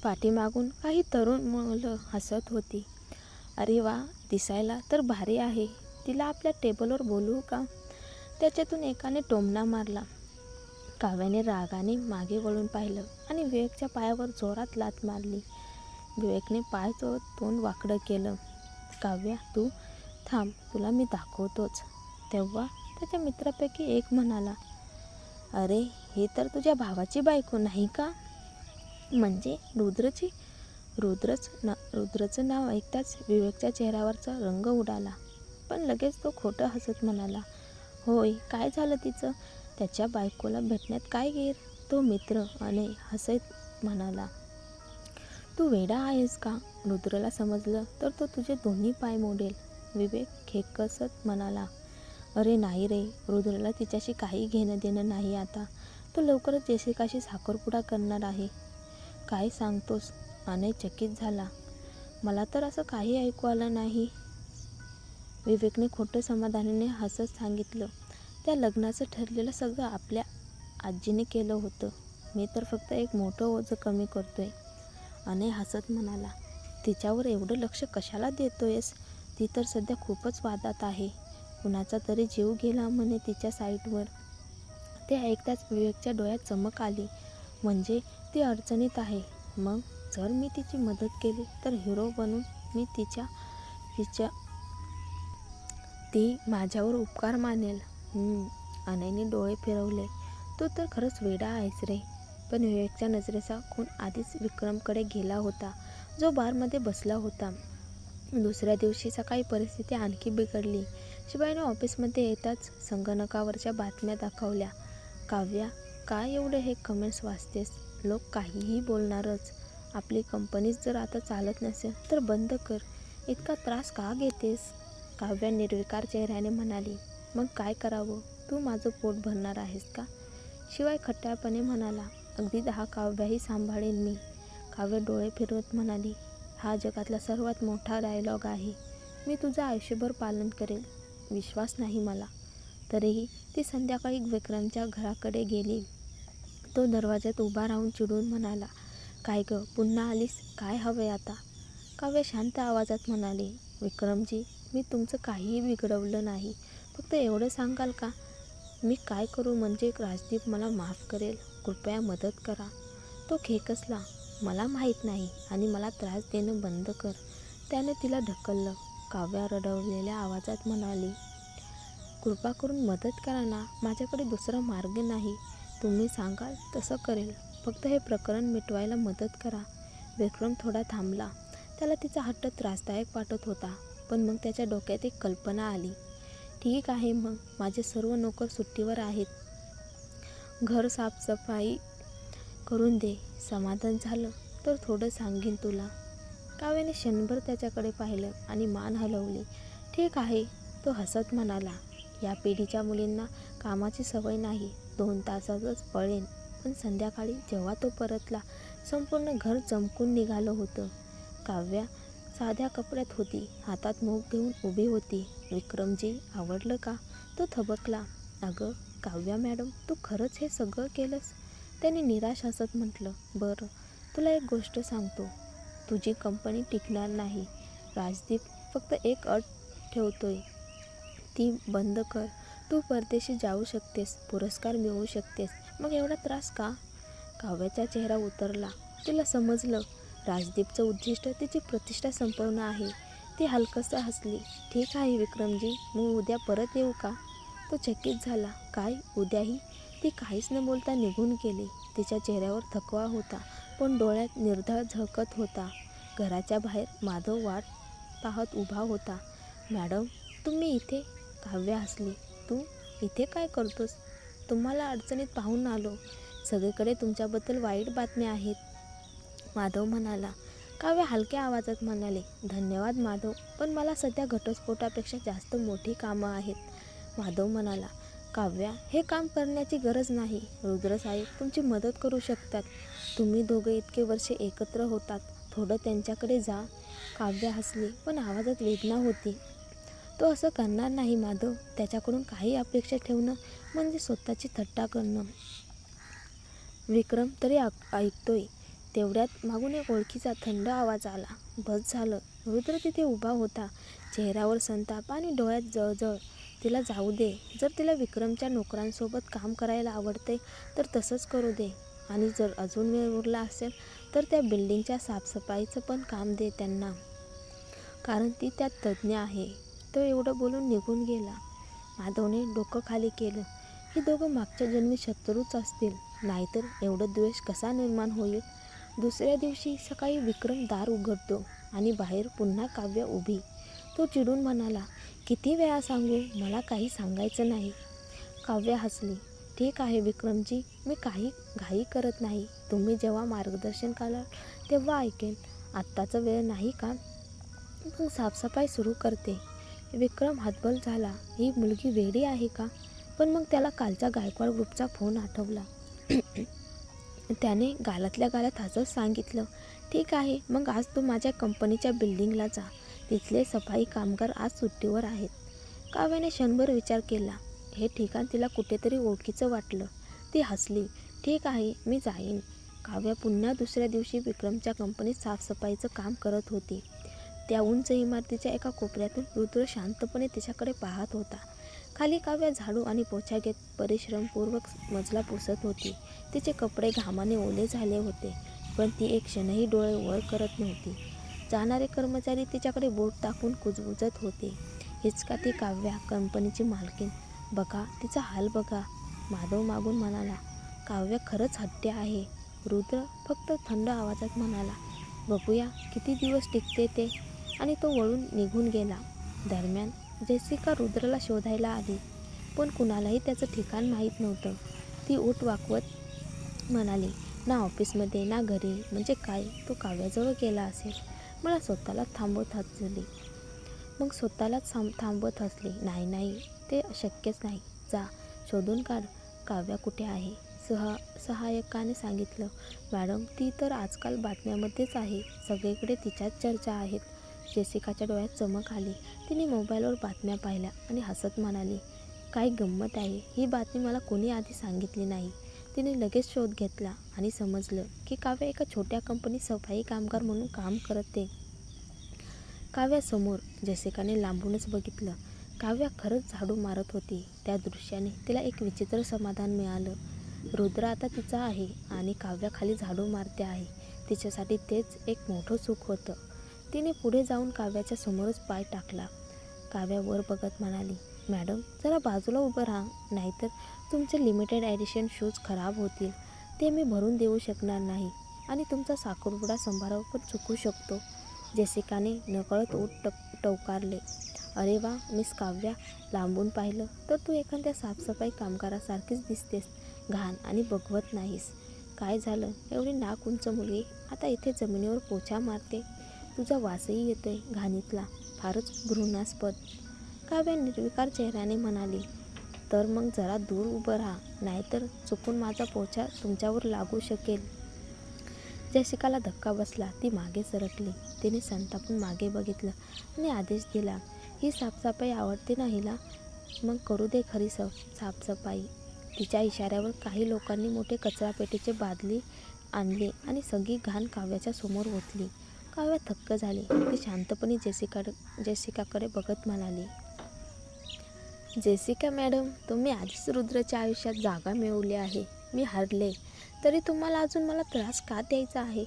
पाठीमागून काही तरुण मुलं हसत होती. अरे वा, दिसायला तर भारी आहे. तिला आपल्या टेबलवर बोलवू का? त्याच्यातून एकाने टोमणा मारला. काव्याने रागाने मागे वळून पाहिलं आणि विवेकच्या पायावर जोरात लाथ मारली. विवेकने पाय चोळत तोंड वाकडं केलं. काव्या, तू थांब, तुला मी दाखवतोच. तेव्हा त्याच्या मित्रापैकी एक म्हणाला, अरे हे तर तुझ्या भावाची बायको नाही का? म्हणजे रुद्रची? रुद्रचं नाव ऐकताच विवेकच्या चेहऱ्यावरचा रंग उडाला. पण लगेच तो खोटं हसत म्हणाला, होय, काय झालं तिचं? त्याच्या बायकोला भेटण्यात काय गैर? तो मित्र अनय हसत म्हणाला, तू वेडा आहेस का? रुद्रला समजलं तर तो तुझे दोन्ही पाय मोडेल. विवेक खेकसत म्हणाला, अरे नाही रे, रुद्रला तिच्याशी काही घेणं देणं नाही आता. तो लवकरच जेसिकाशी साखरपुडा करणार आहे. काय सांगतोस? अनय चकित झाला. मला तर असं काही ऐकू आलं नाही. विवेकने खोटं समाधानाने हसत सांगितलं, त्या लग्नाचं ठरलेलं सगळं आपल्या आजीने केलं होतं. मी तर फक्त एक मोठं ओझं कमी करतोय. अनय हसत म्हणाला, तिच्यावर एवढं लक्ष कशाला देतोयस? ती तर सध्या खूपच वादात आहे. कुणाचा तरी जीव गेला म्हणे तिच्या साईटवर. ते ऐकताच विवेकच्या डोळ्यात चमक आली. म्हणजे ती अडचणीत आहे. मग जर मी तिची मदत केली तर हिरो बनून मी ती माझ्यावर उपकार मानेल. अनयने डोळे फिरवले. तू तर खरंच वेडा आहेस रे. पण विवेकच्या नजरेचा खून आधीच विक्रमकडे गेला होता, जो बारमध्ये बसला होता. दुसऱ्या दिवशी सकाळी परिस्थिती आणखी बिघडली. शिवायने ऑफिसमध्ये येताच संगणकावरच्या बातम्या दाखवल्या. काव्या, काय एवढे हे कमेंट्स वाचतेस? लोक काहीही बोलणारच. आपली कंपनीच जर आता चालत नसेल तर बंद कर. इतका त्रास का घेतेस? काव्या निर्विकार चेहऱ्याने म्हणाली, मग काय करावं? तू माझं पोट भरणार आहेस का? शिवाय खट्याळपणे म्हणाला, अगदी 10 काव्याही सांभाळेन मी. काव्य डोळे फिरवत म्हणाली, हा जगातला सर्वात मोठा डायलॉग आहे. मी तुझं आयुष्यभर पालन करेल. विश्वास नाही मला. तरीही ती संध्याकाळी विक्रमच्या घराकडे गेली. तो दरवाज्यात उभा राहून चिडून म्हणाला, काय गं, पुन्हा आलीस? काय हवंय आता? काव्य शांत आवाजात म्हणाली, विक्रमजी, मी तुमचं काहीही बिघडवलं नाही. फक्त एवढं सांगाल का? मी काय करू म्हणजे राजदीप मला माफ करेल? कृपया मदत करा. तो खेकसला, मला माहीत नाही आणि मला त्रास देणं बंद कर. त्याने तिला ढकललं. काव्या रडवलेल्या आवाजात म्हणाली, कृपा करून मदत करा ना. माझ्याकडे दुसरा मार्ग नाही. तुम्ही सांगाल तसं करेल. फक्त हे प्रकरण मिटवायला मदत करा. विक्रम थोडा थांबला. त्याला तिचा हट्ट त्रासदायक वाटत होता. पण मग त्याच्या डोक्यात एक कल्पना आली. ठीक आहे, मग माझे सर्व नोकर सुट्टीवर आहेत. घर साफसफाई करून दे. समाधान झालं तर थोडं सांगीन तुला. काव्याने क्षणभर त्याच्याकडे पाहिलं आणि मान हलवली. ठीक आहे. तो हसत म्हणाला, या पिढीच्या मुलींना कामाची सवय नाही. 2 तासातच पळेन. पण संध्याकाळी जेव्हा तो परतला, संपूर्ण घर चमकून निघालं होतं. काव्या साध्या कपड्यात होती. हातात मूग घेऊन उभी होती. विक्रमजी, आवडलं का? तो थबकला. अगं काव्या मॅडम, तू खरंच हे सगळं केलंस? त्याने निराश हसत म्हटलं, बरं, तुला एक गोष्ट सांगतो. तुझी कंपनी टिकणार नाही. राजदीप फक्त एक अट ठेवतोय. ती बंद कर. तू परदेशी जाऊ शकतेस, पुरस्कार मिळवू शकतेस. मग एवढा त्रास का? काव्याचा चेहरा उतरला. तिला समजलं, राजदीपचं उद्दिष्ट तिची प्रतिष्ठा संपवणं आहे. ती हलकसं हसली. ठीक आहे विक्रमजी, मग उद्या परत येऊ का? तो चकित झाला. काय, उद्याही? ती काहीच न बोलता निघून गेली. तिच्या चेहऱ्यावर थकवा होता, पण डोळ्यात निर्धार झळकत होता. घराच्या बाहेर माधव वाट पाहत उभा होता. मॅडम, तुम्ही इथे? काव्या हसली. तू इथे काय करतोस? तुम्हाला अडचणीत पाहून आलो. सगळीकडे तुमच्याबद्दल वाईट बातम्या आहेत. माधव म्हणाला. काव्या हलक्या आवाजात म्हणाले, धन्यवाद माधव, पण मला सध्या घटस्फोटापेक्षा जास्त मोठी कामं आहेत. माधव म्हणाला, काव्या, हे काम करण्याची गरज नाही. रुद्रसाहेब तुमची मदत करू शकतात. तुम्ही दोघे इतके वर्षे एकत्र होतात. थोडं त्यांच्याकडे जा. काव्या हसली, पण आवाजात वेदना होती. तो असं करणार नाही माधव. त्याच्याकडून काही अपेक्षा ठेवणं म्हणजे स्वतःची थट्टा करणं. विक्रम तरी ऐकतोय. तेवढ्यात मागून एक ओळखीचा थंड आवाज आला. बस झालं. रुद्र तिथे उभा होता, चेहऱ्यावर संताप आणि डोळ्यात जळजळ. तिला जाऊ दे. जर तिला विक्रमच्या नोकरांसोबत काम करायला आवडते तर तसंच करू दे. आणि जर अजून वेळ उरला असेल तर त्या बिल्डिंगच्या साफसफाईचं पण काम दे त्यांना, कारण ती त्यात तज्ज्ञ आहे. तो एवढं बोलून निघून गेला. माधवने डोकं खाली केलं. ही दोघं मागच्या जन्मी शत्रूच असतील, नाहीतर एवढं द्वेष कसा निर्माण होईल. दुसऱ्या दिवशी सकाळी विक्रम दार उघडतो आणि बाहेर पुन्हा काव्य उभी. तो चिडून म्हणाला, किती वेळा सांगू, मला काही सांगायचं नाही. काव्य हसली. ठीक आहे विक्रमजी, मी काही घाई करत नाही. तुम्ही जेव्हा मार्गदर्शन कराल तेव्हा ऐकेन. आत्ताचा वेळ नाही का? मग साफसफाई सुरू करते. विक्रम हतबल झाला. ही मुलगी वेडी आहे का? पण मग त्याला कालचा गायकवाड ग्रुपचा फोन आठवला. त्याने गालातल्या गालात हसत सांगितलं, ठीक आहे, मग आज तू माझ्या कंपनीच्या बिल्डिंगला जा. तिथले सफाई कामगार आज सुट्टीवर आहेत. काव्याने क्षणभर विचार केला. हे ठिकाण तिला कुठेतरी ओळखीचं वाटलं. ती हसली. ठीक आहे, मी जाईन. काव्या पुन्हा दुसऱ्या दिवशी विक्रमच्या कंपनीत साफसफाईचं काम करत होती. त्या उंच इमारतीच्या एका कोपऱ्यातून रुद्र शांतपणे तिच्याकडे पाहत होता. खाली काव्या झाडू आणि पोछा घेत परिश्रमपूर्वक मजला पुसत होती. तिचे कपडे घामाने ओले झाले होते, पण ती एक क्षणही डोळे वर करत नव्हती. जाणारे कर्मचारी तिच्याकडे बोट टाकून कुजबुजत होते. हीच का ती काव्या, कंपनीची मालकीण? बघा तिचा हाल बघा. माधव मागून म्हणाला. काव्य खरंच हट्टी आहे. रुद्र फक्त थंड आवाजात म्हणाला, बघूया किती दिवस टिकते ते. आणि तो वळून निघून गेला. दरम्यान जेसिका रुद्रला शोधायला आली, पण कुणालाही त्याचं ठिकाण माहीत नव्हतं. ती ओठ वाकवत म्हणाली, ना ऑफिसमध्ये ना घरी. म्हणजे काय, तो काव्याजवळ गेला असेल. मला स्वतःला थांबवत हसली. नाही, ते शक्यच नाही. जा, शोधून काढ. काव्या कुठे आहे? सहाय्यकाने सांगितलं. मॅडम, ती तर आजकाल बातम्यांमध्येच आहे. सगळीकडे तिच्याच चर्चा आहेत. जेसिकाच्या डोळ्यात चमक आली. तिने मोबाईलवर बातम्या पाहिल्या आणि हसत म्हणाली, काय गंमत आहे. ही बातमी मला कोणी आधी सांगितली नाही. तिने लगेच शोध घेतला आणि समजलं की काव्या एका छोट्या कंपनीत सफाई कामगार म्हणून काम करते. काव्यासमोर. जेसिकाने लांबूनच बघितलं. काव्या खरंच झाडू मारत होती. त्या दृश्याने तिला एक विचित्र समाधान मिळालं. रुद्र आता तिचा आहे आणि काव्या खाली झाडू मारते आहे. तिच्यासाठी तेच एक मोठं सुख होतं. तिने पुढे जाऊन काव्याच्या समोरच पाय टाकला. काव्या वर बघत म्हणाली, मॅडम, जरा बाजूला उभं राहा, नाहीतर तुमचे लिमिटेड एडिशन शूज खराब होतील. ते मी भरून देऊ शकणार नाही आणि तुमचा साखरपुडा समारंभ पण चुकू शकतो. जेसिकाने नकळत ओठ टवकारले. अरे वा, मिस काव्या. लांबून पाहिलं तर तू एखाद्या साफसफाई कामगारासारखीच दिसतेस. घाण आणि बघवत नाहीस. काय झालं, एवढी नाक उंच मुलगी आता इथे जमिनीवर पोछा मारते. तुझा वासही येतोय घाणीतला. फारच घृणास्पद. काव्या निर्विकार चेहऱ्याने म्हणाली, तर मग जरा दूर उभं राहा, नाहीतर चुकून माझा पोछा तुमच्यावर लागू शकेल. जेसिकाला धक्का बसला. ती मागे सरकली. तिने संतापून मागे बघितलं आणि आदेश दिला, ही साफसफाई आवडते ना हिला? मग करू दे खरी साफसफाई. तिच्या इशाऱ्यावर काही लोकांनी मोठे कचरापेटीचे बादली आणले आणि सगळी घाण काव्याच्या समोर ओतली. काव्या थक्क झाली. ती शांतपणे जेसिकाकडे बघत म्हणाली, जेसिका मॅडम, तुम्ही आधीच रुद्रच्या आयुष्यात जागा मिळवली आहे. मी हरले तरी तुम्हाला अजून मला त्रास का द्यायचा आहे?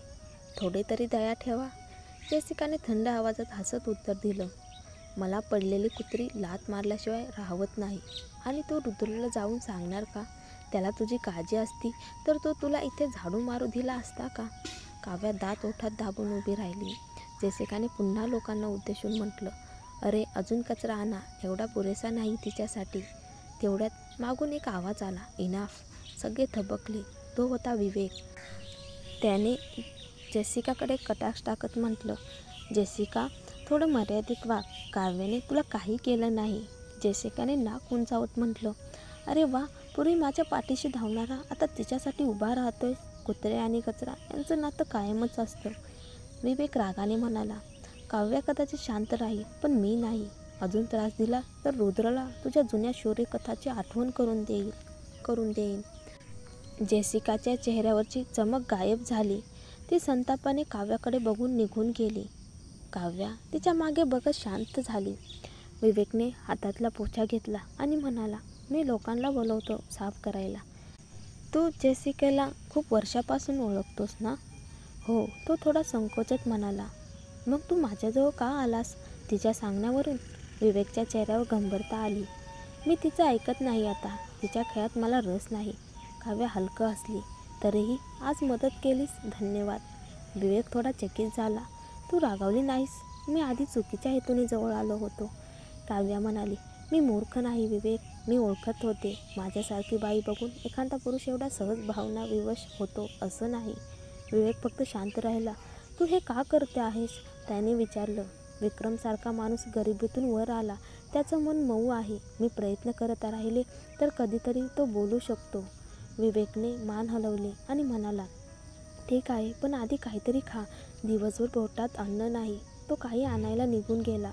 थोडे तरी दया ठेवा. जेसिकाने थंड आवाजात हसत उत्तर दिलं, मला पडलेली कुत्री लाथ मारल्याशिवाय राहवत नाही. आणि तो रुद्रला जाऊन सांगणार का? त्याला तुझी काळजी असती तर तो तुला इथे झाडू मारू दिला असता का? काव्या दात ओठात दाबून उभी राहिली. जेसिकाने पुन्हा लोकांना उद्देशून म्हटलं, अरे अजून कचरा आणा. एवढा पुरेसा नाही तिच्यासाठी. तेवढ्यात मागून एक आवाज आला, इनाफ. सगळे थबकले. तो होता विवेक. त्याने जेसिकाकडे कटाक्ष टाकत म्हटलं, जेसिका, थोडं मर्यादित वाग. काव्याने तुला काही केलं नाही. जेसिकाने नाक उंचावत म्हटलं, अरे वा, पूर्वी माझ्या पाठीशी धावणारा आता तिच्यासाठी उभा राहतोय. कुत्रे आणि कचरा यांचं नातं कायमच असतं. विवेक रागाने म्हणाला, काव्या कदाचित शांत राहील, पण मी नाही. अजून त्रास दिला तर रुद्रला तुझ्या जुन्या शौर्य कथाची आठवण करून देईन. जेसिकाच्या चेहऱ्यावरची चमक गायब झाली. ती संतापाने काव्याकडे बघून निघून गेली. काव्या तिच्या मागे बघत शांत झाली. विवेकने हातातला पोछा घेतला आणि म्हणाला, मी लोकांना बोलवतो साफ करायला. तू जेसिकाला खूप वर्षापासून ओळखतोस ना? हो, तो थोडा संकोचत म्हणाला. मग तू माझ्याजवळ का आलास? तिच्या सांगण्यावरून विवेकच्या चेहऱ्यावर गंभीरता आली. मी तिचं ऐकत नाही आता. तिच्या खेळात मला रस नाही. काव्या हलकं हसली. तरीही आज मदत केलीस, धन्यवाद. विवेक थोडा चकित झाला. तू रागावली नाहीस? मी आधी चुकीच्या हेतूने जवळ आलो होतो. काव्या म्हणाली, मी मूर्ख नाही विवेक. मी ओळखत होते. माझ्यासारखी बाई बघून एखादा पुरुष एवढा सहज भावना विवश होतो असं नाही. विवेक फक्त शांत राहिला. तू हे का करते आहेस? त्याने विचारलं. विक्रमसारखा माणूस गरिबीतून वर आला. त्याचं मन मऊ आहे. मी प्रयत्न करत राहिले तर कधीतरी तो बोलू शकतो. विवेकने मान हलवले आणि म्हणाला, ठीक आहे, पण आधी काहीतरी खा. दिवसभर पोटात अन्न नाही. तो काही आणायला निघून गेला.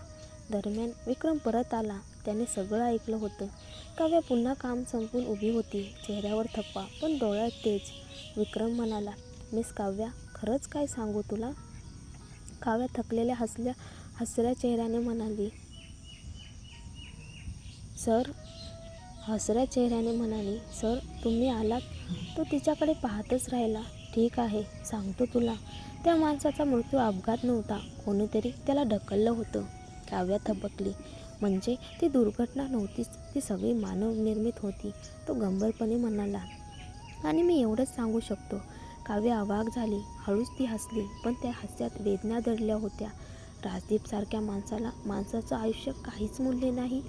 दरम्यान विक्रम परत आला. त्याने सगळं ऐकलं होतं. काव्या पुन्हा काम संपवून उभी होती. चेहऱ्यावर थकवा पण डोळ्यात तेज. विक्रम म्हणाला, मिस काव्या, खरंच काय सांगू तुला? काव्या थकलेल्या हसऱ्या चेहऱ्याने म्हणाली, सर तुम्ही आलात? तो तिच्याकडे पाहतच राहिला. ठीक आहे, सांगतो तुला. त्या माणसाचा मृत्यू अपघात नव्हता. कोणीतरी त्याला ढकललं होतं. काव्या थबकली. म्हणजे ती दुर्घटना नव्हतीच, ती सगळी मानवनिर्मित होती. तो गंभीरपणे म्हणाला, आणि मी एवढंच सांगू शकतो. काव्या अवाक झाली. हळूच ती हसली, पण त्या हास्यात वेदना दडल्या होत्या. राजदीपसारख्या माणसाचं आयुष्य काहीच मूल्य नाही.